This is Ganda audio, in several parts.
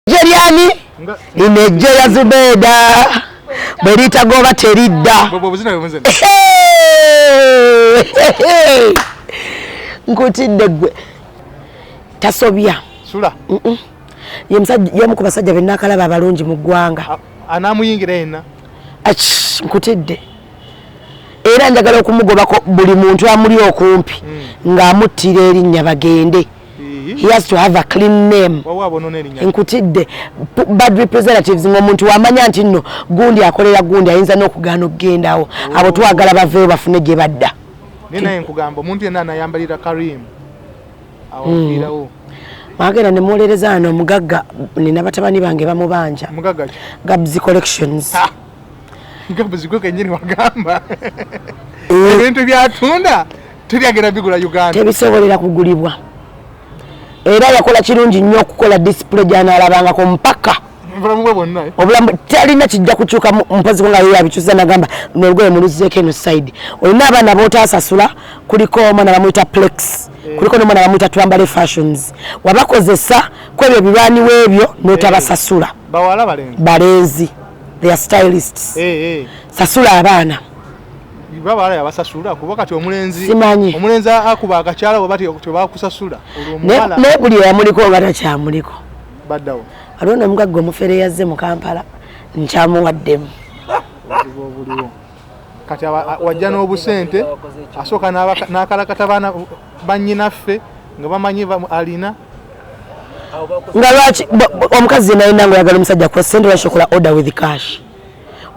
Jeriani ineje ya Zubeda berita goba terida nkutidde gwe tasobya sula yemu ku basajja bennakalaba abalungi mu ggwanga anamuyingira yenna nkutidde era njagala okumugobako buli muntu amuli okumpi ng'amuttira erinnya bagende. He has to have a clean name. Nkutidde bad representatives ng'omuntu wamanya nti nno gundi akolera gundi ayinza n'okugaana okugendawo abo twagala baveewo bafune gye badda. Ninaye nkugamba omuntu yenna anayambalira Karim awafiirawo magenda ne mwolereza ano omugagga nina batabani bange bamubanja mugagga Gabs Collections Gabs gwe kenyini wagamba ebintu byatunda tubyagera bigula Uganda tebisobolera kugulibwa. Era yakola kirungi nnyo okukola display gy'anaalabangako mpaka obulamu talina kijja kukyuka mpozi nga yeye abikyusa nagamba n'olugoye muluzeeko eno side. Olina abaana b'otaasasula kuliko omwana bamuyita Plex kuliko n'omwana bamuyita Twambale Fashions wabakozesa kwebyo ebirwaniwo ebyo n'otabasasula bawala balenzi they are stylists sasula abaana babala yabasasula kuba kati omulenzi akuba akakyala wabati okubakusasula olumala ne buli yamuliko ngata kyamuliko baddawo alona mugaggo omufere yazze mu Kampala nkyamuwaddemu buliwo kati wajja n'obusente asooka n'akalakata baana bannyinaffe nga bamanyi alina nga lwaki omukazi nalina nga oyagala omusajja kuwa sente lwashokola order with cash.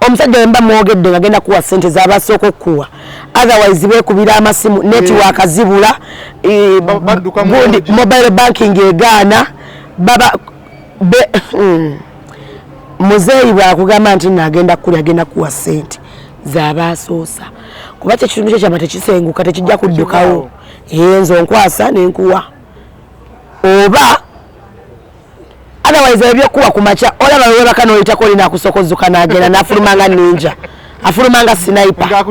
Omusajja wemba mwogedde nga genda kuwa sente z'abasooka okuwa otherwise beekubira amasimu network zibula gundi mobile banking egaana baba muzeeyi bwakugamba nti nagenda kuli agenda kuwa sente z'abasoosa kuba kyekitundu kye kyama tekisenguka tekijja kuddukawo enzo nkwasa nenkuwa oba otherwise ebyokuwa ku makya olaba webaka n'oyitako olina akusokozuka n'agenda n'afulumanga ninja afulumanga sniper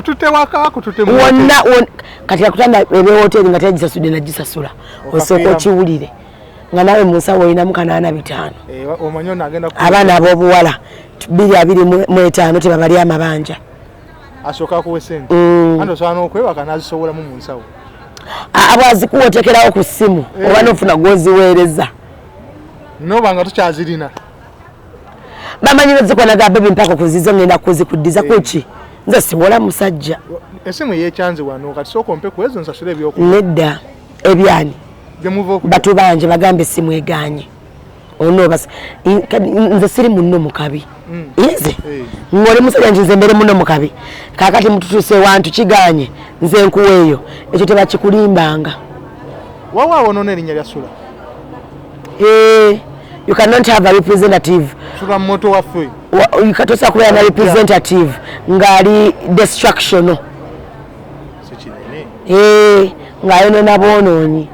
wonna kati akutanda ebyowoteeri nga teyagisasudde nagisasula osooka okiwulire nga nawe mu nsawo olinamu 8-5 abaana ab'obuwala 2-25 tebabali amabanja asooka kuwa sente andi osobola n'okwebaka n'azisobolamu mu nsawo abwazikuwa otekerawo ku ssimu oba n'ofuna gwoziweereza nobanga tukyazirina bamanyi bazikwana ga baby mpaka kuzizo ngenda kuzikuddiza kuki nze siwola musajja esimu yekyanze wano kati sookompe kwezo nsasula ebyoku nedda ebyani batu banje bagambe esimu eganye onobasa nze siri munno mukabi nze ngoli musajja nze mbere munno mukabi kakati mututuse wantu kiganye nze nkuweeyo ekyo tebakikulimbanga wawa wono nerinnya lya sula. You cannot have a representative. Sura moto waffe. You katosa kuba na representative ngali destruction. Sekinene. Ngayo na bononi.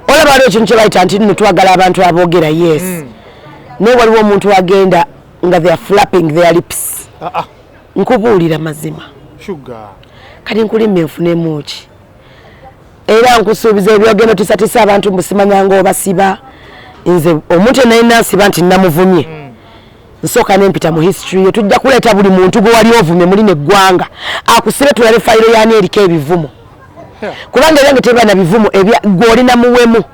Ola bali ekintu kyebayita nti nno twagala abantu aboogera yes. Ne waliwo omuntu agenda nga they are flapping their lips. Nkubuulira mazima. Sugar. Kati nkulimbe nfunemu ki. Era nkusuubiza ebyogendo tisatisa abantu musimanyanga obasiba nze omuntu nalina nsiba nti namuvumye nsooka nempita mu history yo tujja kuleeta buli muntu gwe wali ovumye muli neggwanga akusibe tulale fayiro yani eriko ebivumo kubanga ebyange teba na bivumo gwolina muwemu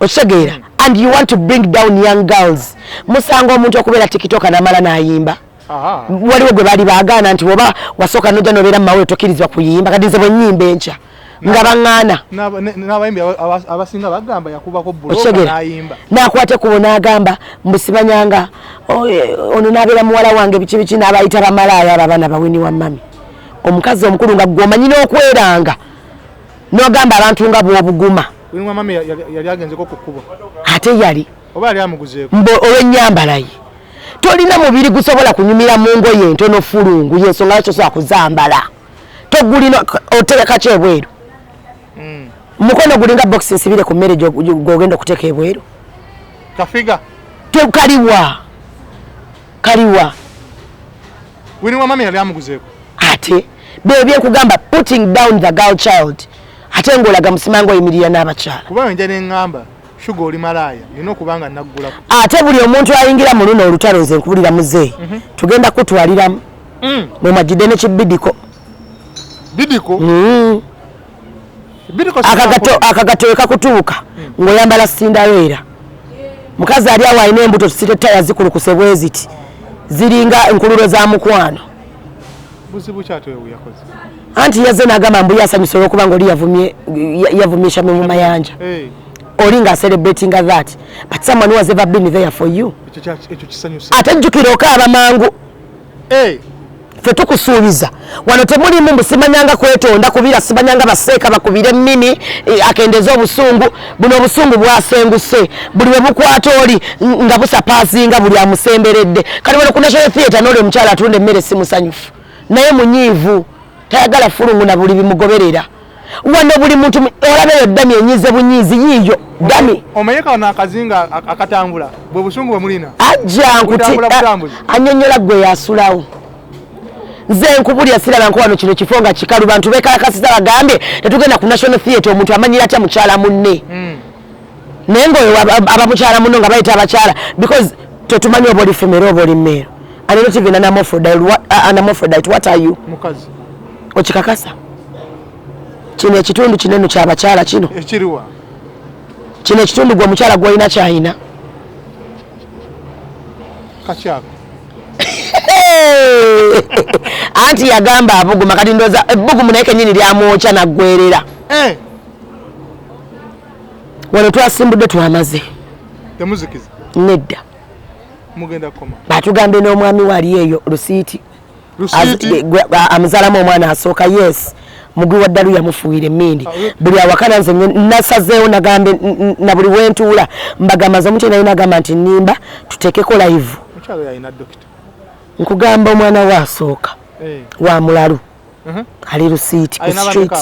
okitegeera and you want to bring down young girls musanga omuntu okubeera tikitoka namala n'ayimba waliwo gwe bali baagaana nti oba wasooka nojja nobeera mumawe tokkirizibwa kuyimba kati nze bwe nnyimba enkya nga baŋŋaana n'abayimbi abasinga bagamba yakubako buloka n'ayimba n'akwate kubo n'agamba mbusimanyanga ono n'abeera muwala wange biki biki n'abayita bamalaaya abo abaana baweni wa mami omukazi omukulu nga gw'omanyi n'okweranga n'ogamba abantu nga bw'obuguma weni wa mami yali agenzeko ku kkubo ate yali oba yali amuguzeeko olw'ennyambalaye tolina mubiri gusobola kunyumira mu ngoye entono fulungu yensonga lwaki osobola kuzambala togulina otereka ki ebweru mukono gulinga box nsibire ku mmere gwogenda okuteeka ebweru kafiga kaliwa wini wa mami yali amuguzeeko ate bebye kugamba putting down the girl child ate ng'olaga musimango yimirira n'abakyala kuba nja neŋŋamba shuga oli malaaya nina okubanga naggula ate buli omuntu ayingira mu luno olutalo nze nkubulira muzeeyi tugenda kutwaliramu mwe mwajjidde nekibidiko akagato ekakutuuka ng'oyambala Cinderella mukazi ali awo alina embuto tusite ttaya zikulukuse bwe ziti ziringa enkululo za mukwano buzibu kyatwe yakoze anti yazze n'agamba mbu yasanyusa olw'okuba ng'oli yavumye Shamwe mu mayanja oli nga celebrating that but someone who has ever been there for you ate jjukira okaaba mangu ffe tukusuubiza wano temulimu mbu simanyanga kwetonda kubira simanyanga baseeka bakubire ennimi akendeeza obusungu buno obusungu bwasenguse buli bwe bukwata oli nga busapaasinga buli amusemberedde kati wano ku National Theatre n'oli omukyala atunda emmere si musanyufu naye munyiivu tayagala fulungu na buli bimugoberera wano buli muntu olabeyo ddami enyize bunyiizi yiiyo ddami omanyeka wano akazinga akatambula bwe busungu bwe mulina ajja nkuti annyonnyola ggwe yasulawo nze nkubulya siraba nko wano kino kifo nga kikalu bantu bekalakasiza bagambye tetugenda ku National Theatre omuntu amanyira atya mukyala munne naye ngaoyo abamukyala munno nga bayita abakyala because tetumanyi oba oli femero oba oli mmeero and not even an hermaphrodite. What are you? Mukazi. Ochikakasa. Kino ekitundu kinene ky'abakyala kino. Ekiriwa. Kino ekitundu gwe mukyala gw'olina kyayina. Kakyako. Anti yagamba abuguma kati ndoza ebbugumu naye kenyini lyamwokya naggwerera. Wano twasimbudde twamaze. Temuzikiza. Nedda. Mugenda koma. Batugambe n'omwami wali eyo Lusiiti. Lusiiti. Amuzalamu omwana asooka yes. Mugwi wa ddalu yamufuuyira emmindi. Buli awakana nze nasazeewo nagambe na buli wentuula mbagamba ze omukyala yina agamba nti nnimba tuteekeko live. Mukyala yalina dokita. Nkugamba omwana we asooka wa mulalu ali Lusiiti ku street.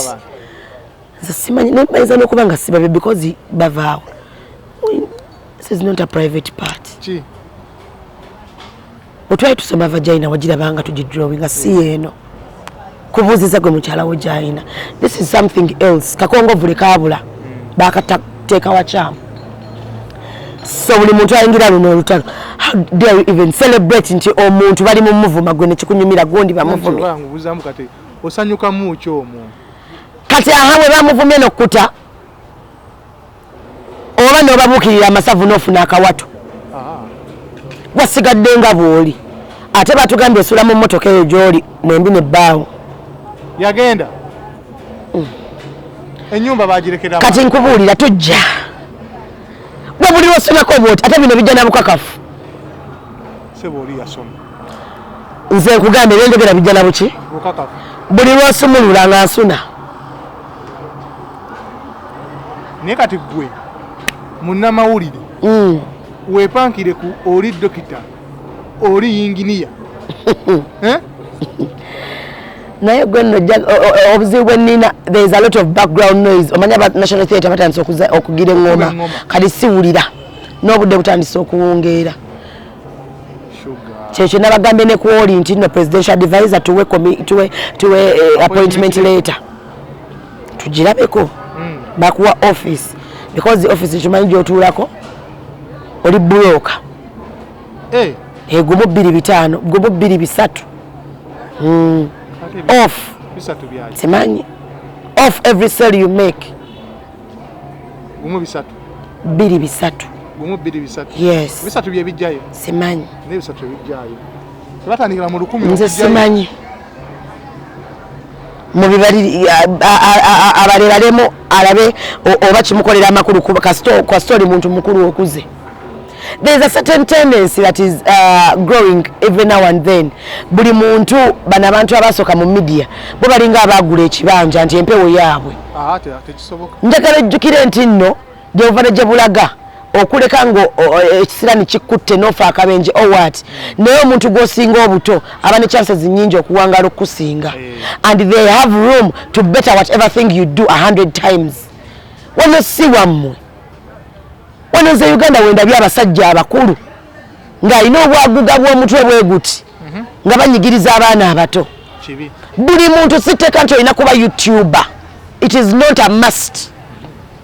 Nze simanyi nembayiza n'okuba nga sibabe because bavaawo. This is not a private party. Otwali tusoma vagina wagirabanga tugidrawinga si eno. Kubuuziza gwe mukyala wo gy'alina. This is something else. Kakongovule kaabula bakateeka wakyamu. So buli muntu ayingira luno olutalo. How dare you even celebrate nti omuntu bali mu muvuma gwe nekikunyumira gondi bamuvumye. Ngubuzamu kati osanyuka mu kyomo. Kati ahamwe bamuvumye n'okkuta. Oba n'obabuukirira amasavu n'ofuna akawato. Wasigadde nga bw'oli. Ate batugambye esula mu mmotoka eyo gy'oli mwembi n'ebbaawo. Yagenda. Ennyumba bagirekera. Kati nkubuulira tujja. Bwe buli lw'osomako bw'oti ate bino bijja na bukakafu. Sebo oli yasoma. Nze nkugambye benjogera bijja na buki? Bukakafu. Buli lw'osumulula nga nsuna. Naye kati ggwe munnamawulire. Weepankire ku oli dokita oli yinginiya naye gwe nno obuzibu bwe nnina there is a lot of background noise omanya ba National Theatre batandise okugira engoma kati siwulira n'obudde butandise okuwungeera kyekyo nabagambye ne ku oli nti nno presidential advisor tuwe appointment letter tugirabeko bakuwa office because the office kimanyi gy'otuulako oli buloka gumu 2-5 gumu 2-3 off simanyi off every sale you make gumu 3 2-3 gumu 2-3 yes 3 bye bijjayo simanyi ne 3 bijjayo batandikira mu 1000 nze simanyi mubibali abaliralemu alabe oba kimukolera amakulu kwa story muntu mukulu okuze. There is a certain tendency that is growing every now and then. Buli muntu bana abantu abasoka mu media bo balinga abagula ekibanja nti empewo yaabwe. Tekisoboka. Njagala ejjukire nti nno gyovana gye bulaga okuleka ngo ekisirani kikutte n'ofa akabenje what naye omuntu gw'osinga obuto aba ne chances nnyingi okuwangala okusinga and they have room to better whatever thing you do 100 times. Wano si wammwe wano nze Uganda wendabye abasajja abakulu ng'alina obwaguga bw'omutwe bwe guti nga banyigiriza abaana abato. Kibi. Buli muntu siteka nti olina kuba YouTuber it is not a must.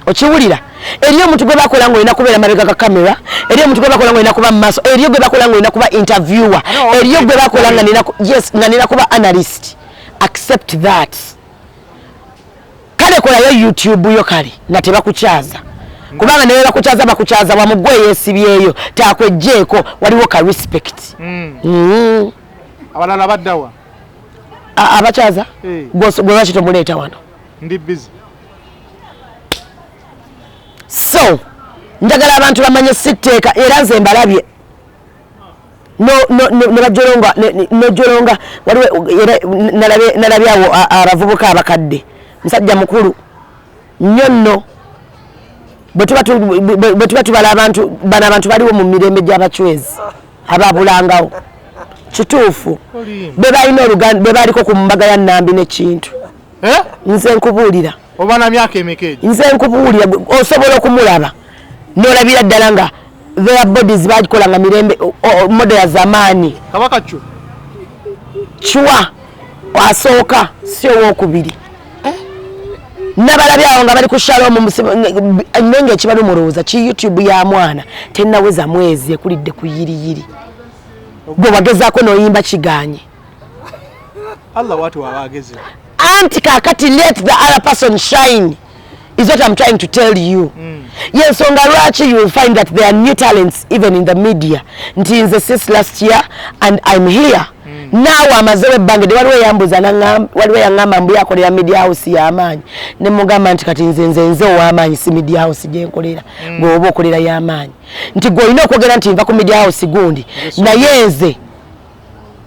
Okiwulira eriyo omuntu gwe bakola ngo ina kubeera mabega ga kamera, eriyo omuntu gwe bakola ngo ina kuba maso, eriyo gwe bakola ngo ina kuba interviewer, eriyo gwe bakola nga nina nina kuba analyst. Accept that. Kale kola yo YouTube yo kale nga tebakukyaza kubanga ne bakukyaza bakukyaza wamugwe yesibyeyo takwejjeeko waliwo ka respect. Abalala baddawa abakyaza gwe bakito muleeta wano ndi busy. So njagala abantu bamanye sitteeka era nze mbalabye nojolonga waliwo nalabyawo abavubuka abakadde musajja mukulu nnyo nno bwe tuba tubala abantu bano abantu baliwo mu mirembe gy'abacwezi ababulangawo kituufu be balina oluganda be baliko ku mbaga ya Nambi n'ekintu nze nkubuulira oba na myaka emikeji nze nkubuulira osobola okumulaba n'olabira ddala nga their bodies bagikola nga mirembe model ya zamani kabaka chwa wasooka si owokubiri nabalabyawo nga bali ku Shalom nenge ekibali mulowooza ki YouTube ya mwana tennaweza mwezi ekulidde ku yiriyiri gwe wagezaako n'oyimba kiganye Allah watu wabageze anti kakati let the other person shine is what I'm trying to tell you. Yes, on Garachi you will find that there are new talents even in the media. Ntinze since last year and I'm here. Now amazewe bange de waliwe yambuza nangam waliwe yangamba mbu yakolera media house ya amanyi. Ne mugamba nti kati nze wa amanyi si media house je nkolera. Gwe oba okolera ya amanyi. Nti gwe ino kwogera nti nva ku media house gundi. Na yenze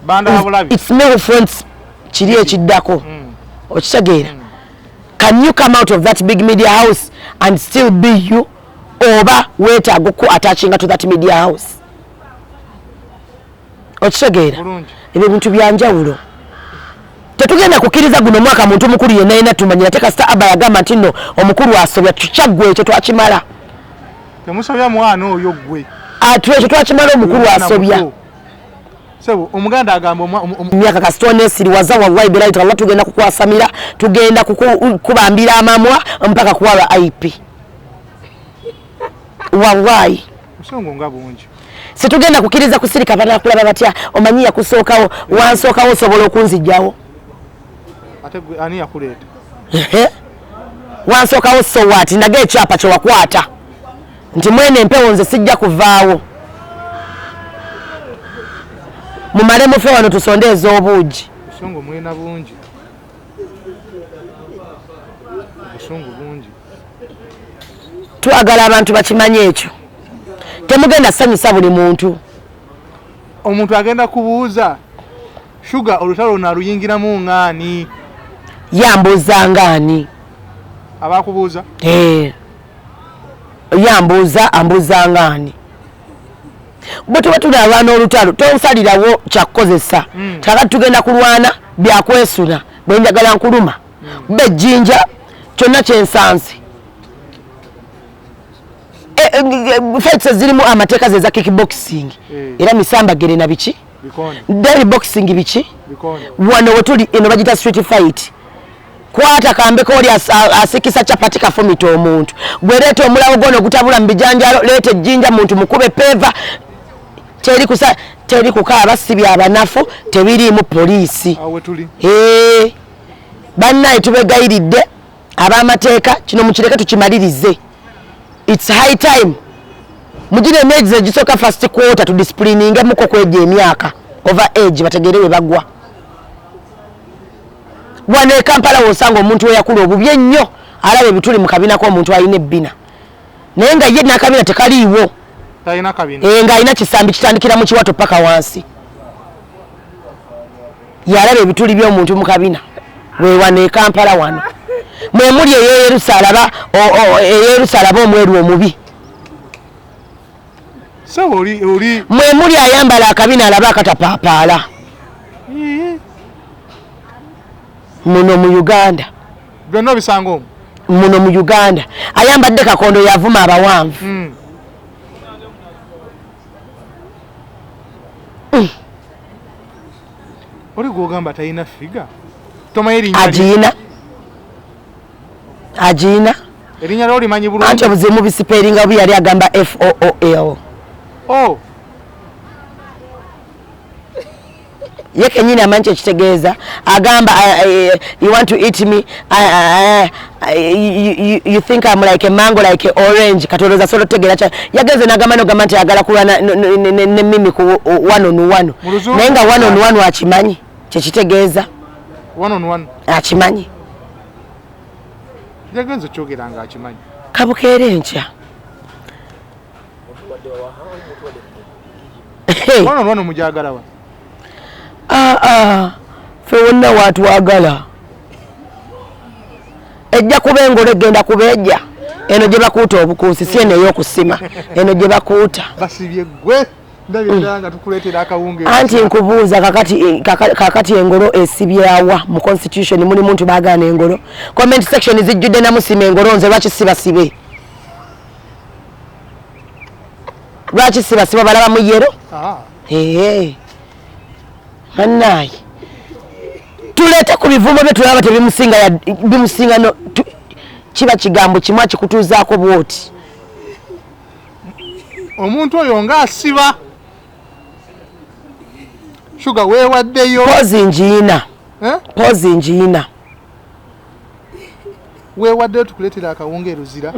banda habulabi. It's no friends kiri ekiddako. Okitegeera. Can you come out of that big media house and still be you? Oba wetaaga ku attaching to that media house. Okitegeera. Ebyo bintu byanjawulo. Tetugenda kukkiriza guno mwaka muntu mukulu yenna yenna tumanyira te kasita aba yagamba nti nno omukulu asobya kyaggwe ekyo twakimala. Temusobya mwana oyo gwe. Ekyo twakimala omukulu asobya. Sebo omuganda agamba myaka kasitone siriwaza wallahi belaita Allah tugenda kukwasamira tugenda kubambira amamwa mpaka kuwala IP wallahi musongo nga bungi situgenda kukiriza kusirika bana kulaba batya omanyi yakusookawo wansookawo osobola okunzijjawo ate ani yakuleeta wansookawo so what ndaga ekyapa kye wakwata nti mwene empewo nze sijja kuvaawo mumale mufe wano tusondeeza obuugi busongo mwena bungi busongo bungi twagala abantu bakimanye ekyo temugenda sanyusa buli muntu omuntu agenda kubuuza shuga olutalo naluyingiramu ngaani yambuuza ngaani abakubuuza yambuuza ambuuza ngaani bwe tuba tunalwana olutalo tonsalirawo kyakukozesa kakati tugenda kulwana byakwesuna bwe njagala nkuluma bejjinja kyonna kyensansi fights zirimu amateeka ze za kickboxing era misambagere na biki daily boxing biki wano wetuli eno bagita street fight kwata kambeko oli asikisa chapati kafumita omuntu gwereeta omulawo gono gutabula mu bijanjalo leeta ejjinja muntu mukube peva teri kukaaba si byabanafu tebiriimu poliisi bannaye tubegayiridde ab'amateeka kino mukireke tukimalirize. It's high time mugire emyezi egisooka first quarter tudisciplininge muko kwejja emyaka over age bategere we bagwa wano e Kampala wosanga omuntu eyakula obubi ennyo alabe bituli mu kabina ko omuntu alina ebbina naye nga ye n'akabina tekaliiwo nga alina kisambi kitandikira mu kiwato paka wansi yalabe ebituli by'omuntu mu kabina we wano e Kampala wano mwe muli Yerusalaba omweru omubi mwe muli ayambala akabina alaba akatapapaala muno mu Uganda byonna bisanga omwo muno mu Uganda ayambadde kakondo yavuma abawanvu oli gwogamba talina figa tomanyi agiina Agina. Erinnya lyo limanyi bulungi. Anti obuzimu bisiperinga obu yali agamba FOOL. Oh. Ye kenyini amanyi ekitegeeza agamba you want to eat me you think I'm like a mango like an orange katoloza solo tegera cha yageze nagamba no gamba nti agala kuba ne mimi ku one on one nenga one on one wakimanyi kyekitegeeza one on one akimanyi yagenze kyogeranga akimanyi kabukere ncha one on one mujagala wa fe wonna watu wagala ejja kuba engolo egenda kubeejja eno gye bakuuta obukuusi si eno ey'okusima eno gye bakuuta basibye gwe ndabira nga tukuleetera akawunge anti nkubuuza kakati engolo esibyawa mu constitution muli muntu baagaana engolo comment section zijjudde namusima engolo nze lwaki sibasibe lwaki sibasiba balaba mu yero Manai. Tulete ku bivumo bye tulaba bimusinga no kiba kigambo kimwa kikutuzaako bwoti. Omuntu oyo nga asiba. Shuga weewaddeyo. Pozi njiina. Pozi njiina. Weewaddeyo tukuleetera akawunga eruzira.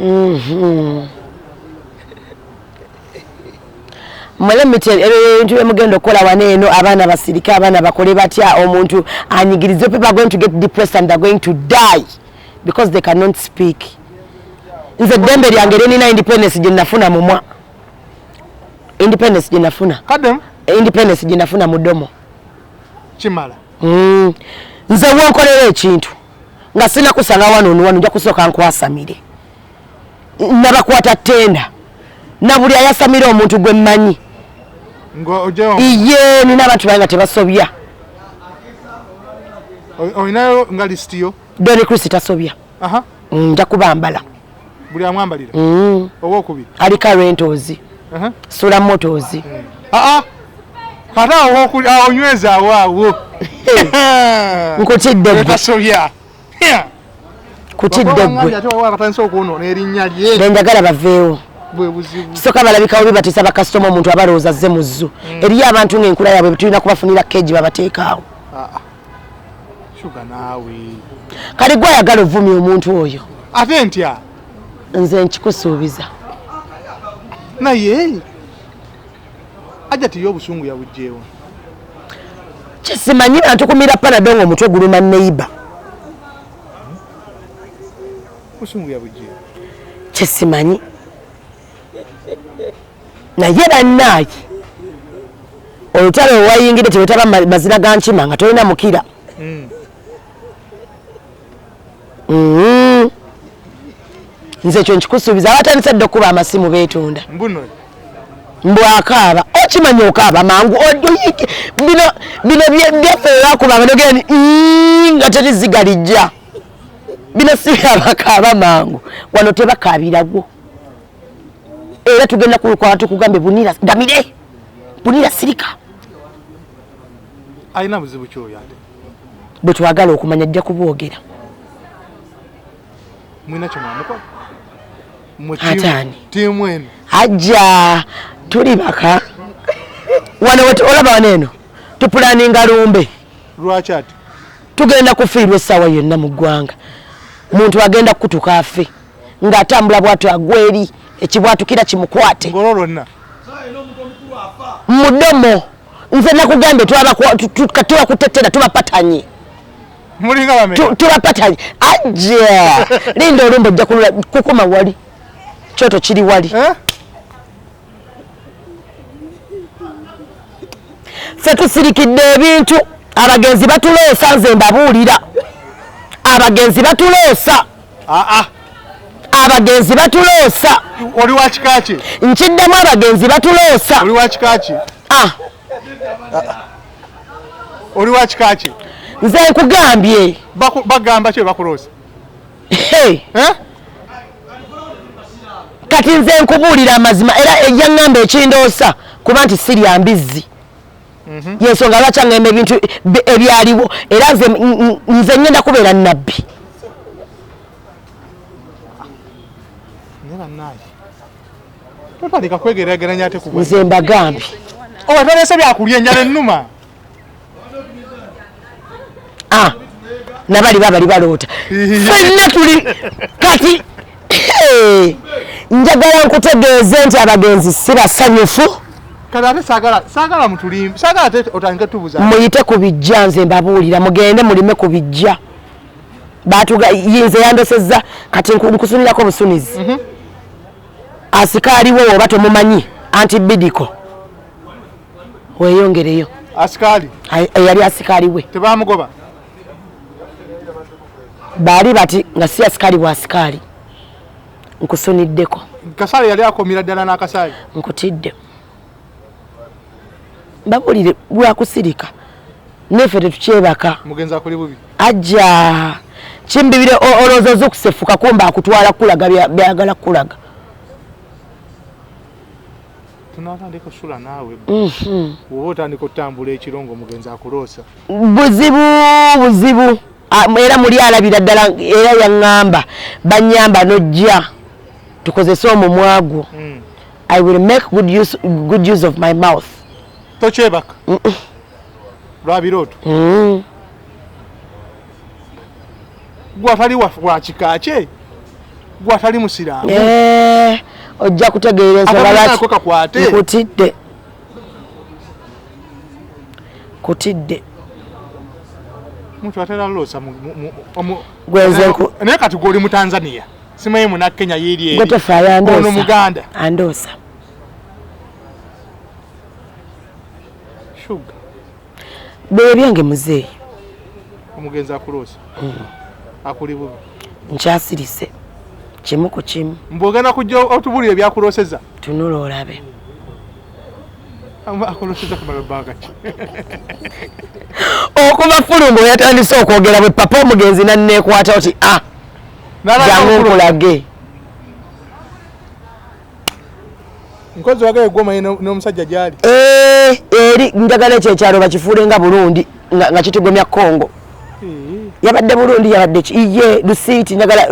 Mwele miteli ebintu bemugenda okola waneeno abaana basirika abaana bakole batya omuntu anyigirize people are going to get depressed and they're going to die because they cannot speak. Nze dembe lyange nina independence gye nafuna mumwa. Independence gye nafuna. Kadem? Independence gye nafuna mudomo. Chimala. Nze wonkolera ekintu nga sina kusanga wano nja kusooka nkwasamire. Nabakwata tenda. Na buli ayasamira omuntu gwe mmanyi. Ngo ojeyo. Iye nina abantu banga tebasobya. Oyinayo nga listiyo. Doni Chris tasobya. Aha. Nja kubambala. Buli amwambalira. Owo kubi. Alika rentos. Aha. Sura motors. Kata owo kuli onyweza awo. Nkutidde. Tasobya. Kutidde gwe. Ate wawa katanso okuno n'erinnya lye. Njagala baveewo. Soka balabika obi batisa ba customer omuntu abalooza ze muzzu. Eriyo abantu ng'enkula yaabwe tulina kubafunira keji babateekaawo. Shuga naawe. Kali gwe ayagala ovumya omuntu oyo. Ate ntya? Nze nkikusuubiza. Naye ajati y'obusungu yabugjeewo. Kyesimanyi bantu kumira panado ng'omutwe guluma neiba. Busungu yabugjeewo. Kyesimanyi. Naye bannaye olutalo wayingidde tewetaba mazina ga nkima nga tolina mukira. Nze ekyo nkikusuubiza abatandise dde okuba amasimu beetunda. Mbu akaaba okimanyi okaaba mangu bino byaffe wakubanga nogera nga terizigalijja bino si abakaaba mangu wano tebakaabiragwo. Era tugenda kwa tukugambe bunira damire bunira sirika alina buzibu kyoyo ate bwe twagala okumanya ajja kubwogera mwina kyo mwamukola atani tiimu eno ajja tuli baka wano olaba waneeno tupulaninga lumbe lwaki ati tugenda kufiirwa essaawa yonna mu ggwanga muntu agenda kukutuka afe ng'atambula bwatu agweri ekibwatukira kimukwate ngololonna mudomo nze nakugambye tuba kutetera tubapatanye mulinga bame tubapatanye ajja linda olumbe ojja kukuma wali kyoto kiri wali ffe tusirikidde ebintu abagenzi batuloosa nze mbabuulira abagenzi batuloosa abagenzi batuloosa oli wa kika ki nkiddemu abagenzi batuloosa oli wa kika ki oli wa kika ki nze nkugambye bagamba kye bakuloosa kati nze nkubuulira amazima era eyaŋŋamba ekindoosa kuba nti sirya mbizzi yensonga lwaki aŋŋamba ebintu ebyaliwo era nze ngenda kubeera nnabbi bannange totandika kwegeraageranya ate ku nze mbagambye tolese byakulya enjala ennuma nabali babali baloota fenna tuli kati njagala nkutegeeze nti abagenzi si basanyufu kale ate saagala mutulimbe saagala ate otandike tubuza muyite ku bijja nze mbabuulira mugende mulime ku bijja yinze yandosezza kati nkusunirako busunizi asikaaliwo oba tomumanyi antibidiko weeyongereyo asikaali eyali asikaali we tebamugoba baali bati nga si asikaali bwa asikaali nkusuniddeko kasaale yali akomera ddala n'akasaale nkutidde babulire bwakusirika nefe tetukyebaka mugenzi akuli bubi ajja kimbibire olowooza oza okusefuka kumba akutwala kulaga byagala kulaga tunatandika osula naawe woba otandika otambula ekirongo mugenzi akuloosa buzibu era muli alabira ddala era yaŋŋamba banyamba nojja tukozese omumwa gwo I will make good use of my mouth tokyebaka lwabirooto gwatali wakikakye gwatali musiraamu ojja kutegeera ensonga kutidde muntu atera loosa naye kati gwoli mu Tanzania simanyi muna Kenya yiri ono Muganda andoosa shuga bebyange muzeeyi omugenzi akuloosa akuli bubi nkyasirise kimu ku kimu mbwogenda kujja otubulira ebyakulooseza tunula olabe akuloseza kumala bbanga ki okuva fulumbu yatandise okwogera bwe papa omugenzi nanneekwata oti jangu nkulage nkozi wagaye gwomanyi n'omusajja gyali eri njagala ekyo ekyalo bakifuule nga Burundi nga kitugomya Congo yabadde Burundi yabadde iye Lusiti njagala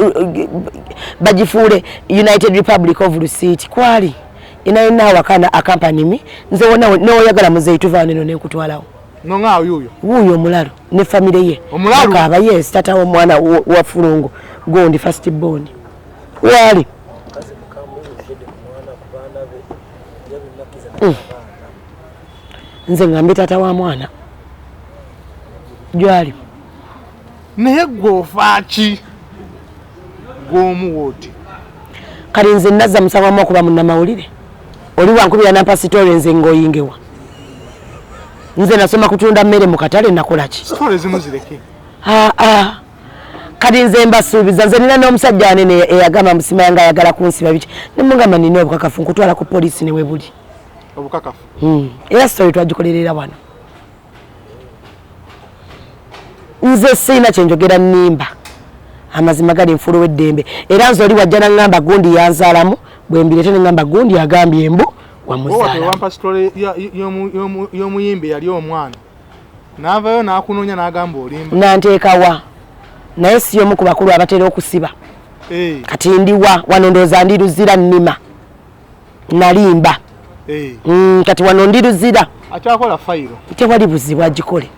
bagifuule United Republic of Lusiti kwali inaina wakana accompany me nze wona n'oyagala muzeeyi tuvaane no nekutwalawo nonga yuyo omulalo ne family ye omulalo aba yes tata omwana wa Fulungu gondi first born wali nze ngambe tata wa mwana jwali naye gwofaaki gw'omuwooti kali nze nazza musawamu okuba munnamawulire oli wankubira nampasitole nze ngoyingewa nze nasoma kutunda mmere mu katale nakolaki sitole zimu zireke kati nze mbasuubiza nze nina n'omusajja anene eyagamba musima yange ayagala kunsiba biki nemugamba nina obukakafu nkutwala ku poliisi ne webuli obukakafu era sitori twagikolerera wano nze siina kyenjogera nnimba amazima gali nfulu w'eddembe era nze oli wajja naŋŋamba gundi yanzaalamu bwe mbirete ne ŋŋamba gundi agambye embu wamuzaala wampa sitole y'omuyimbi yali omwana n'avayo n'akunoonya n'agamba olimba nanteekawa naye si omu ku bakulu abatera okusiba kati ndiwa wano ndooza ndiruzira nnima nalimba kati wano ndiruzira akyakola fayiro tewali buzibu agikole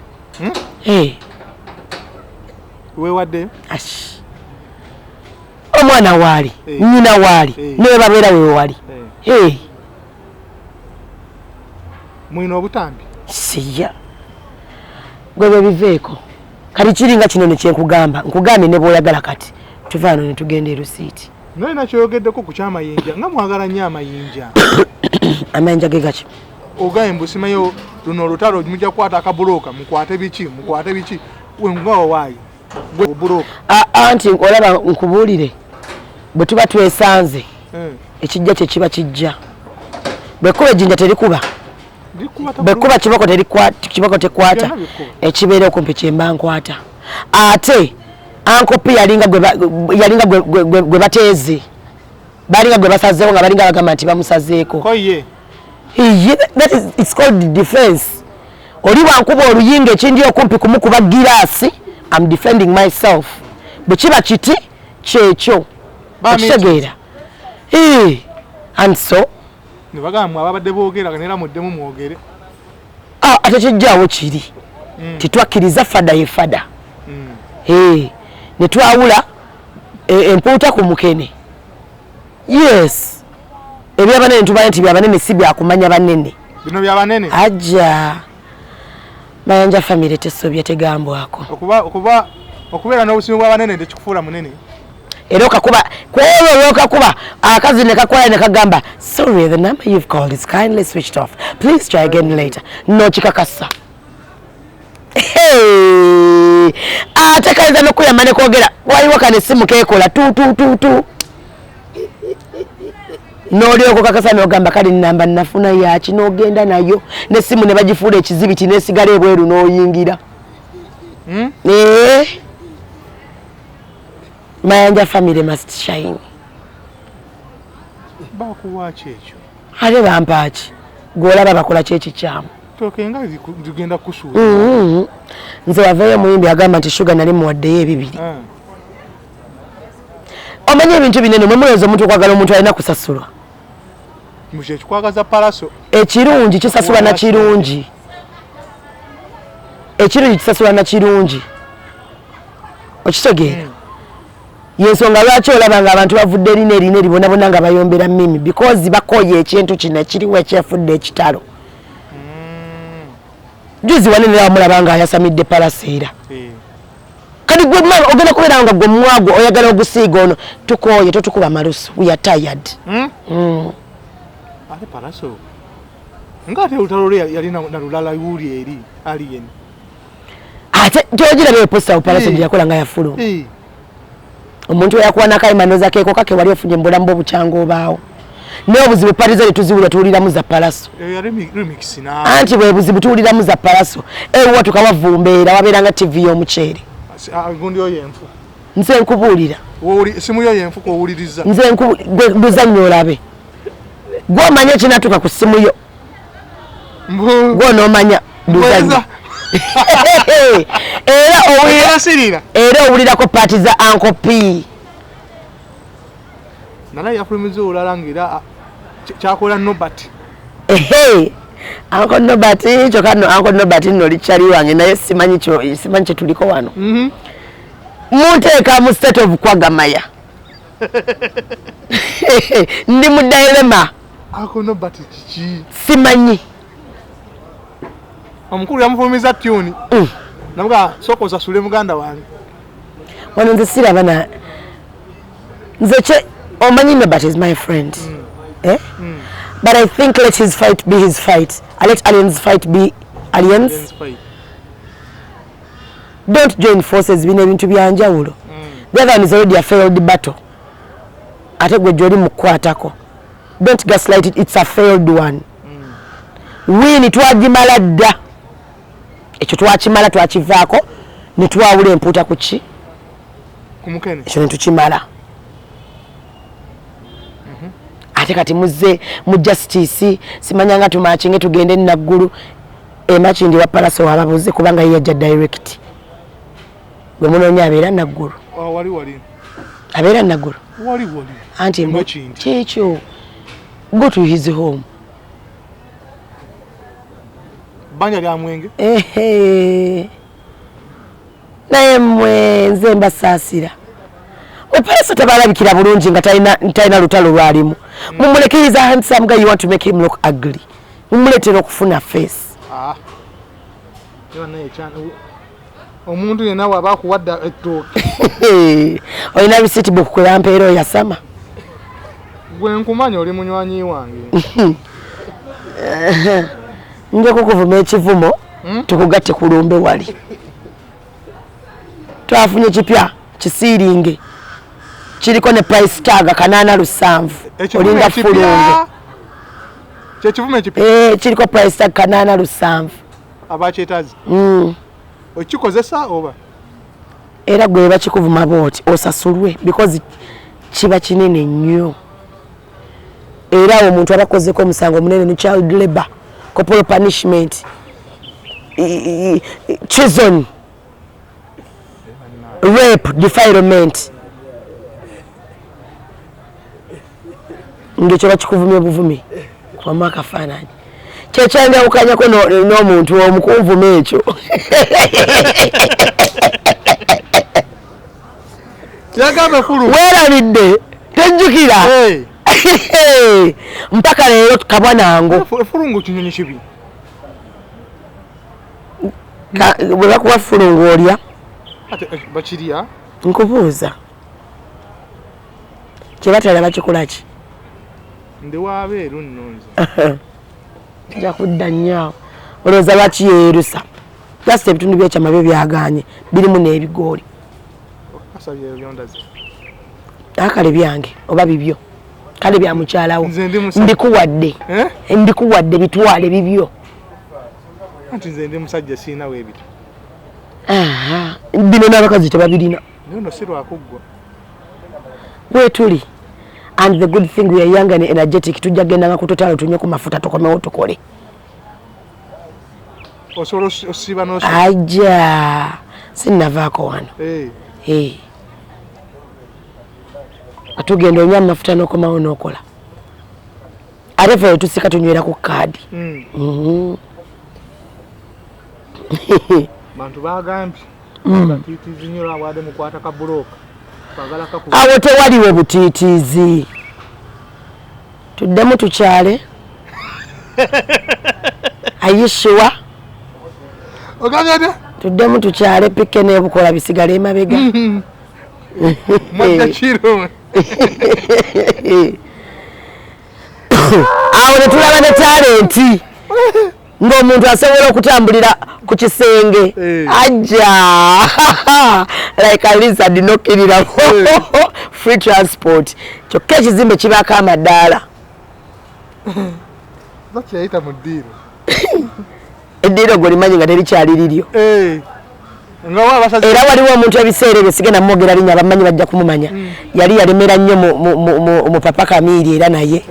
weewadde omwana waali nnyina waali newe babeera wewe wali mwina obutambi siya gwe bebiveeko kati kiringa kino nekyenkugamba nkugambye ne bw'oyagala kati tuvaano ne tugenda e Lusiti nalina kyoyogeddeko ku kyamayinja nga mwagala nnyo amayinja amayinja ge gaki ogaye mbusimayo luno olutalo mujja kukwata akabuloka mukwate biki wengawa waayi buloka anti olaba nkubuulire bwe tuba twesanze ekijja kye kiba kijja bwekuba ejjinja terikuba bwekuba kibako tekwata ekibeera okumpi kyemba nkwata ate ankopi yalinga gwe bateeze balinga gwe basazeewo nga balinga bagamba nti bamusazeeko it's called defense oli wankuba oluyinga ekindi okumpi kumukuba giraasi I'm defending myself bwe kiba kiti kyekyo okitegeera And so nebagamba ababadde boogera kanera muddemu mwogere ate kijjaawo kiri titwakkiriza fada ye fada ne twawula empuuta ku mukene yes ebyabanene tubaye nti byabanene si byakumanya banene bino byabanene ajja Mayanja family tesobya tegambwako okubeera n'obusimu bw'abanene tekikufuula munene era okakuba kwolwo okakuba akazi ne kakwala ne kagamba sorry the number you've called is kindly switched off please try again later no kikakasa ate kaiza nokuyamba ne kwogera waliwo kane simu kekola tu n'olyoko kakasa n'ogamba kali namba nafuna yaki n'ogenda nayo n'essimu ne bagifuula ekizibiti n'esigala ebweru n'oyingira Mayanja family must shine. Bakuwa kyekyo. Ate bampaki. Gwolaba bakola kyeki kyamu. Tokenga zigenda kusuula. Nze wavayo muyimbi agamba nti sugar nali muwaddeyo ebibiri. Omanye ebintu binene mwe mulowooza omuntu okwagala omuntu alina kusasulwa. Mushe kikwagaza palaso. Ekirungi kisasulwa na kirungi. Ekirungi kisasulwa na kirungi. Okitegeera. Yensonga lwaki olabanga abantu bavudde erina eribonabona nga bayombera mimi because bakoye ekintu kino ekiriwo ekyefudde ekitalo. Juzi wanene bamulabanga ayasamidde palaseera. Kati gwe mwana ogenda kubeera nga gwe mwago oyagala ogusiiga ono tukoye totukuba malusu we are tired. Ate palaso. Ngate olutalo yali na lulala yuli eri alien. Ate jogira bye posta palaso yakola nga yafulu. Omuntu yakuwa nakayimanoza keko kake wali ofunye mbulambo buchango obaawo n'obuzibu paliza lituzibula tuuliramu za palaso remix na anti bwe buzibu tuuliramu za palaso ewo tukabavumbeera wabeeranga TV y'omuceere gundi oyenfu nze nkubuulira simu yo yenfu ko owuliriza nze nkubuzannyo olabe gw'omanya ekinatuka ku simu yo gw'onoomanya buzannyo era owulirako paati za Uncle P. Nala yafulumiza olalangira kyakola Nobert. Uncle Nobert kyokka no Uncle Nobert nno likyali wange naye simanyi kye tuliko wano. Munteeka mu state of kwagamaya. Ndi mu dilema. Uncle Nobert kiki? Simanyi. Omukulu yamufulumiza tune. Namuga soko sasule muganda wange. Wano nze siraba na nze kye omanyi Nobert is my friend. But I think let his fight be his fight. I let aliens fight be aliens. Don't join forces bine ebintu byanjawulo. The other one is already a failed battle. Ate gwe joli mukwatako. Don't gaslight it, it's a failed one. Wini twagimala dda. Ekyo twakimala twakivaako ne twawula empuuta ku ki? Ku mukene. Ekyo ne tukimala. Ate kati muzze mu justice simanyanga tumakinge tugende naggulu emakindi wa palaso wababuze kubanga yajja direct. Gwe munoonya abeera naggulu. Wali. Abeera naggulu. Wali. Anti emakindi. Kyekyo. Go to his home. Banja lya mwenge. Naye mwe nze mbasaasira. Opalaso tabalabikira bulungi nga talina lutalo lwalimu. Mumulekiriza handsome guy you want to make him look ugly. Mumuletera okufuna face. Naye cyane omuntu yena waba kuwadda ettooke. Olina receipt book kwe mpeero yasama. Gwe nkumanya oli munywanyi wange. Nje kukuvuma ekivumo tukugatte ku lumbe wali. Twafunye kipya kisiiringe. Kiriko ne price tag 870. Olinga fulungu. Kyekivumo ekipya. Kiriko price tag 870. Abakyetazi. Okikozesa oba? Era gwe bakikuvuma booti osasulwe because kiba kinene nnyo. Era omuntu abakozeko omusango munene ne child labor. Corporal punishment, treason, rape, defilement. ngekyo bakikuvumye buvumi kwamu akafaananyi kyekyanjawukanyako n'omuntu omukunvuma ekyo weerabidde tenjukira mpaka leero tukabwa nango efulungu kinyonyi kibi bwe bakuwa fulungu olya bakirya nkubuuza kye batala bakikolaki ndi waabeeru nnonze nja kudda nnyo olowooza bakiyeerusa jasita ebitundu byekyama byo byaganye birimu n'ebigooli akale byange oba bibyo kale bya mukyalawo mbikuwadde mbikuwadde bitwale bibyo anti nze ndi musajja siinawo ebito bino n'abakazi tebabirina nno si lwakuggwa bwetuli and the good thing we are young and energetic tujja gendanga ku totalo tunywe ku mafuta tukomewo tukole osobola osiba ajja sinnavaako wano atugenda onywa amafuta n'okomawo n'okola ate ffe tusika tunywera ku kaadi bantu bagambye batiitiizi nnyo lwabwadde mukwata ka bulooka awo tewaliwo butiitiizi tuddemu tukyale ayishuwa oganyade tuddemu tukyale pikke n'ebukola bisigala emabega mwajjakiro awo ne tulaba ne talenti ng'omuntu asobola okutambulira ku kisenge ajja like a lizard nokkiriramu free transport kyokka ekizimbe kibaako amadaala bakiyayita mu ddiiro eddiiro gwe limanyi nga terikyali liryo era waliwo omuntu ebiseera ebyo sigenda mwogera linnya abamanyi bajja kumumanya yali yalemera nnyo mu papa Kamiiri era naye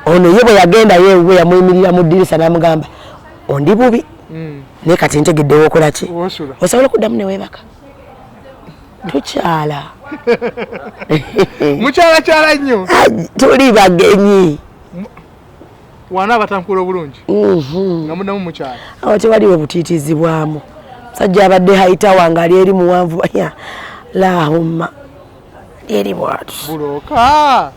ono ye bwe yagendayo ewuwe yamuyimirira mu ddirisa n'amugamba ondi bubi naye kati ntegeddewo okola ki osobola okuddamu ne weebaka tukyala mukyalakyala nnyo tuli bagenyi wana abatankula obulungi nga muddamu mukyala awo tewaliwo butiitizibwamu musajja abadde hayita wange ali eri muwanvu lahumma eri bwatu bulooka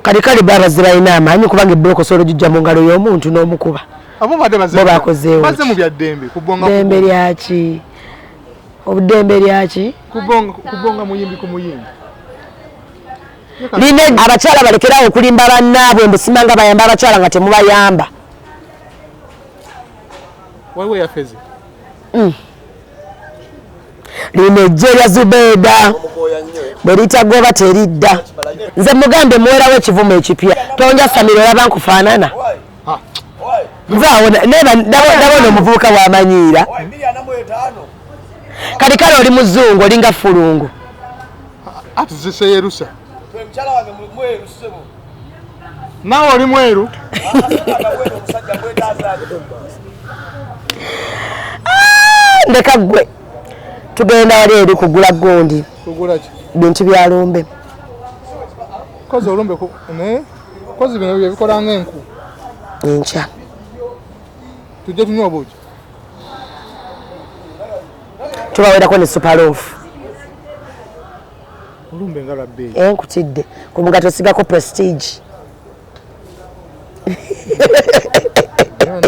kale babaze balina amaanyi kubanga ebbuloko osobola ogijja mu ngalo y'omuntu n'omukuba abo bakozeewo bazze mu byaddembe ddembe lyaki obudembe lyaki kubonga muyimbi ku muyimbi lina abakyala balekerawo okulimba bannaabwe mbusimanga bayamba abakyala nga temubayamba waliwo yafeze lino ejje lya Zubeeda bwe litagoba teridda nze mugambe muwerawo ekivumu ekipya tonja Samira olaba nkufaanana ndabona omuvubuka bw'amanyiira kale oli muzungu olinga fulungu ati ziseyerusa nawe oli mweru ndeka ggwe tugenda wali eri kugula gondi bintu bya lumbe kozi olumbe kozi bino byebikola ng'enku enkya tujje tunywa obuugi tubawerako ne superloaf olumbe nga lwabbeeyi enkutidde ku mugato osigako prestige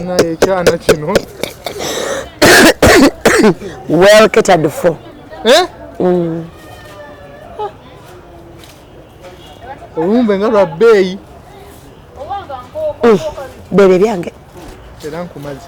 naye ekyana kino well catered for olumbe nga lwabbeeyi bebe byange era nkumaze